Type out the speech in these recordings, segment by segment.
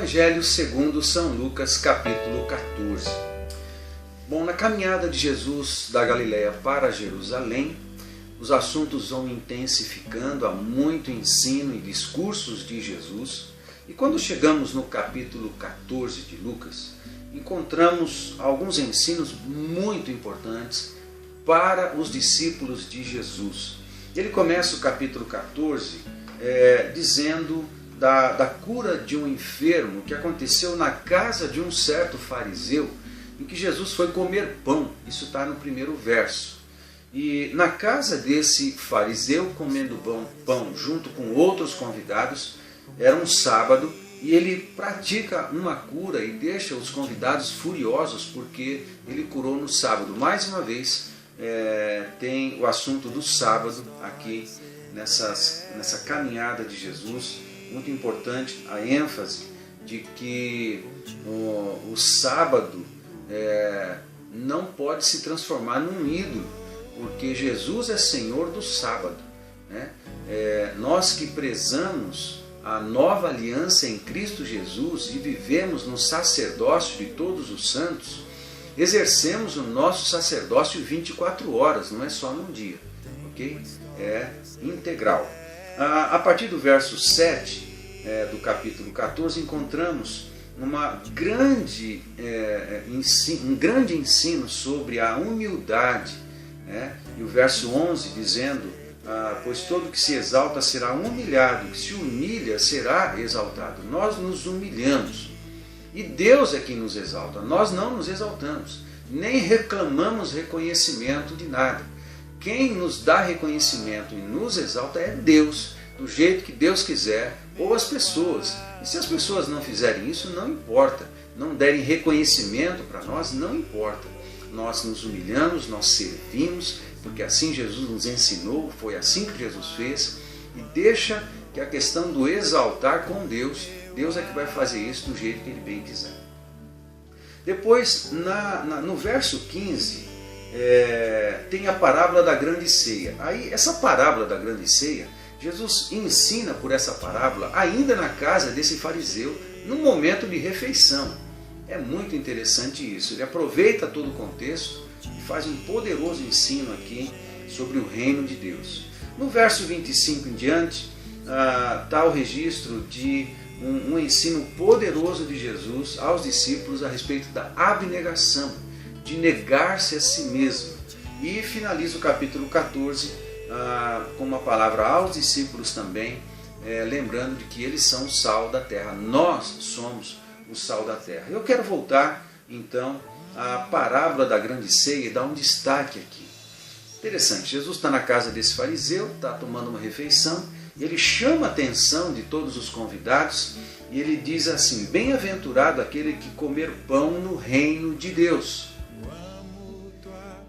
Evangelho segundo São Lucas, capítulo 14. Bom, na caminhada de Jesus da Galileia para Jerusalém, os assuntos vão intensificando, há muito ensino e discursos de Jesus. E quando chegamos no capítulo 14 de Lucas, encontramos alguns ensinos muito importantes para os discípulos de Jesus. Ele começa o capítulo 14 dizendo da cura de um enfermo que aconteceu na casa de um certo fariseu, em que Jesus foi comer pão. Isso está no primeiro verso. E na casa desse fariseu, comendo pão junto com outros convidados, era um sábado, e ele pratica uma cura e deixa os convidados furiosos porque ele curou no sábado. Mais uma vez, tem o assunto do sábado aqui nessa caminhada de Jesus. Muito importante a ênfase de que o sábado não pode se transformar num ídolo, porque Jesus é Senhor do sábado, né? Nós que prezamos a nova aliança em Cristo Jesus e vivemos no sacerdócio de todos os santos, exercemos o nosso sacerdócio 24 horas, não é só num dia, ok? É integral. A partir do verso 7 do capítulo 14, encontramos um grande ensino sobre a humildade, e o verso 11 dizendo: pois todo que se exalta será humilhado, que se humilha será exaltado. Nós nos humilhamos e Deus é quem nos exalta. Nós não nos exaltamos, nem reclamamos reconhecimento de nada. Quem nos dá reconhecimento e nos exalta é Deus, do jeito que Deus quiser, ou as pessoas. E se as pessoas não fizerem isso, não importa. Não derem reconhecimento para nós, não importa. Nós nos humilhamos, nós servimos, porque assim Jesus nos ensinou, foi assim que Jesus fez, e deixa que a questão do exaltar com Deus é que vai fazer isso do jeito que Ele bem quiser. Depois, no verso 15, tem a parábola da grande ceia. Aí, essa parábola da grande ceia, Jesus ensina por essa parábola ainda na casa desse fariseu, num momento de refeição. É muito interessante isso. Ele aproveita todo o contexto e faz um poderoso ensino aqui sobre o reino de Deus. No verso 25 em diante, está o registro de um ensino poderoso de Jesus aos discípulos a respeito da abnegação, de negar-se a si mesmo. E finaliza o capítulo 14 com uma palavra aos discípulos também, lembrando de que eles são o sal da terra. Nós somos o sal da terra. Eu quero voltar então à parábola da grande ceia e dar um destaque aqui. Interessante, Jesus está na casa desse fariseu, está tomando uma refeição, e ele chama a atenção de todos os convidados e ele diz assim: bem-aventurado aquele que comer pão no reino de Deus.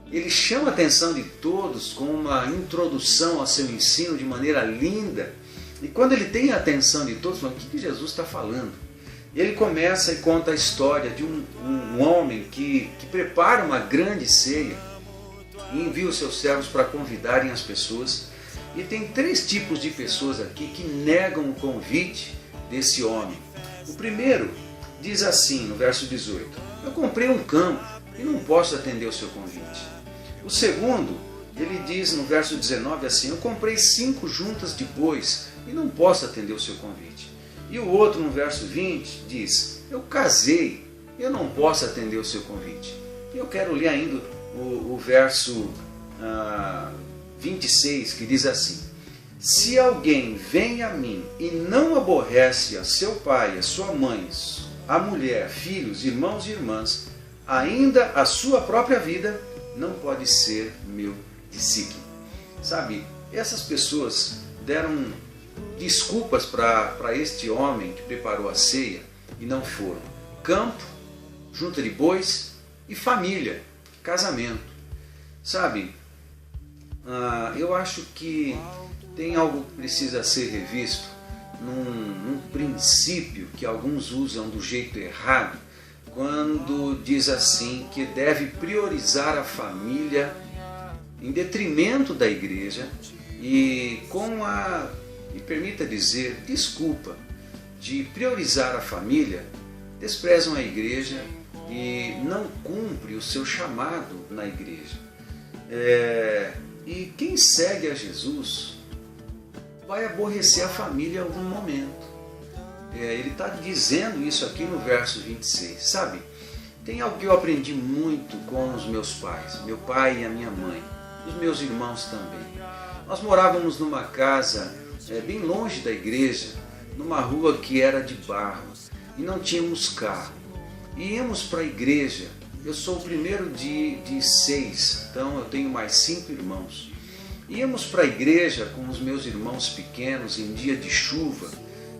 Ele chama a atenção de todos com uma introdução ao seu ensino de maneira linda, e quando ele tem a atenção de todos, o que Jesus está falando? Ele começa e conta a história de um homem que prepara uma grande ceia e envia os seus servos para convidarem as pessoas. E tem 3 tipos de pessoas aqui que negam o convite desse homem. O primeiro diz assim, no verso 18: eu comprei um campo e não posso atender o seu convite. O segundo, ele diz no verso 19 assim: eu comprei 5 juntas de bois e não posso atender o seu convite. E o outro, no verso 20, diz: eu casei e eu não posso atender o seu convite. E eu quero ler ainda o verso 26, que diz assim: se alguém vem a mim e não aborrece a seu pai, a sua mãe, a mulher, filhos, irmãos e irmãs, ainda a sua própria vida, não pode ser meu discípulo. Sabe, essas pessoas deram desculpas para este homem que preparou a ceia e não foram. Campo, junta de bois e família, casamento. Sabe, eu acho que tem algo que precisa ser revisto num princípio que alguns usam do jeito errado, quando diz assim que deve priorizar a família em detrimento da igreja e com me permita dizer, desculpa, de priorizar a família, desprezam a igreja e não cumpre o seu chamado na igreja. E quem segue a Jesus vai aborrecer a família em algum momento. Ele está dizendo isso aqui no verso 26. Sabe, tem algo que eu aprendi muito com os meus pais, meu pai e a minha mãe, os meus irmãos também. Nós morávamos numa casa bem longe da igreja, numa rua que era de barro, e não tínhamos carro. E íamos para a igreja. Eu sou o primeiro de 6, então eu tenho mais 5 irmãos. Íamos para a igreja com os meus irmãos pequenos em dia de chuva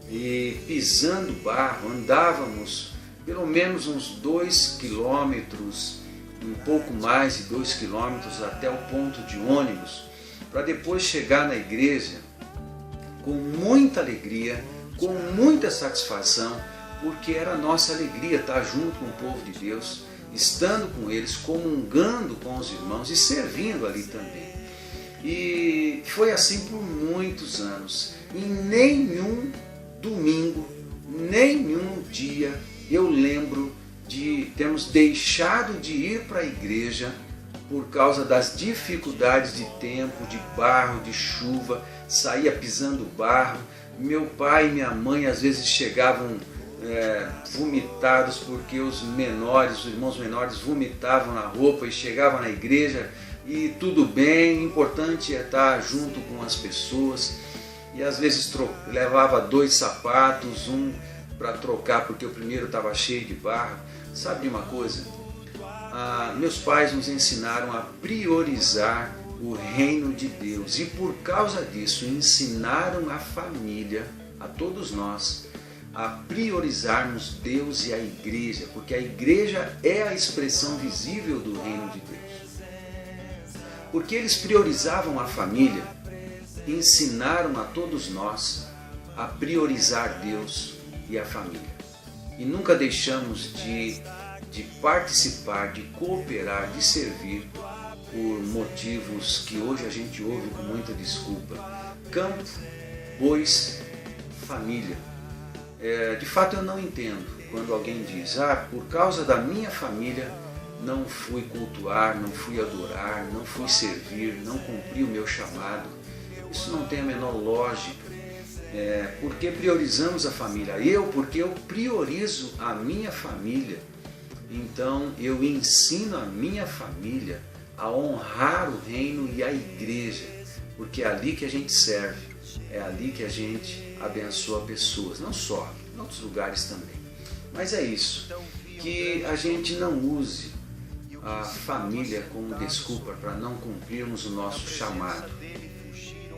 e pisando barro, andávamos pelo menos uns 2 quilômetros, um pouco mais de 2 quilômetros até o ponto de ônibus, para depois chegar na igreja com muita alegria, com muita satisfação, porque era a nossa alegria estar junto com o povo de Deus, estando com eles, comungando com os irmãos e servindo ali também. E foi assim por muitos anos. Em nenhum domingo, nenhum dia eu lembro de termos deixado de ir para a igreja por causa das dificuldades de tempo, de barro, de chuva, saía pisando barro. Meu pai e minha mãe às vezes chegavam vomitados porque os irmãos menores vomitavam na roupa e chegavam na igreja e tudo bem, o importante é estar junto com as pessoas. E às vezes levava 2 sapatos, um para trocar porque o primeiro estava cheio de barro. Sabe de uma coisa? Meus pais nos ensinaram a priorizar o reino de Deus e por causa disso ensinaram a família, a todos nós, a priorizarmos Deus e a igreja, porque a igreja é a expressão visível do reino de Deus. Porque eles priorizavam a família, ensinaram a todos nós a priorizar Deus e a família. E nunca deixamos de participar, de cooperar, de servir por motivos que hoje a gente ouve com muita desculpa. Campo, bois, família. De fato eu não entendo quando alguém diz, por causa da minha família não fui cultuar, não fui adorar, não fui servir, não cumpri o meu chamado. Isso não tem a menor lógica. Porque priorizamos a família? Porque eu priorizo a minha família. Então eu ensino a minha família a honrar o reino e a igreja, porque é ali que a gente serve, é ali que a gente abençoa pessoas, não só, em outros lugares também. Mas é isso, que a gente não use a família como desculpa para não cumprirmos o nosso chamado.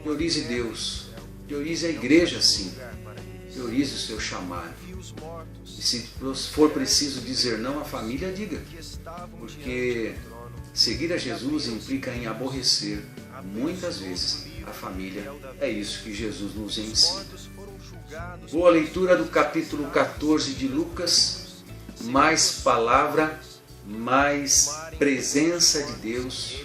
Priorize Deus, priorize a igreja sim, priorize o seu chamado. E se for preciso dizer não à família, diga, porque seguir a Jesus implica em aborrecer muitas vezes a família. É isso que Jesus nos ensina. Boa leitura do capítulo 14 de Lucas. Mais palavra, mais presença de Deus,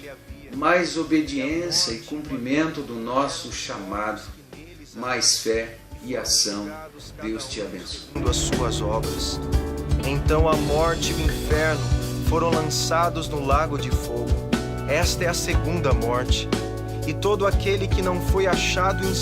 mais obediência e cumprimento do nosso chamado, mais fé e ação. Deus te abençoe. As suas obras. Então a morte e o inferno foram lançados no lago de fogo. Esta é a segunda morte. E todo aquele que não foi achado em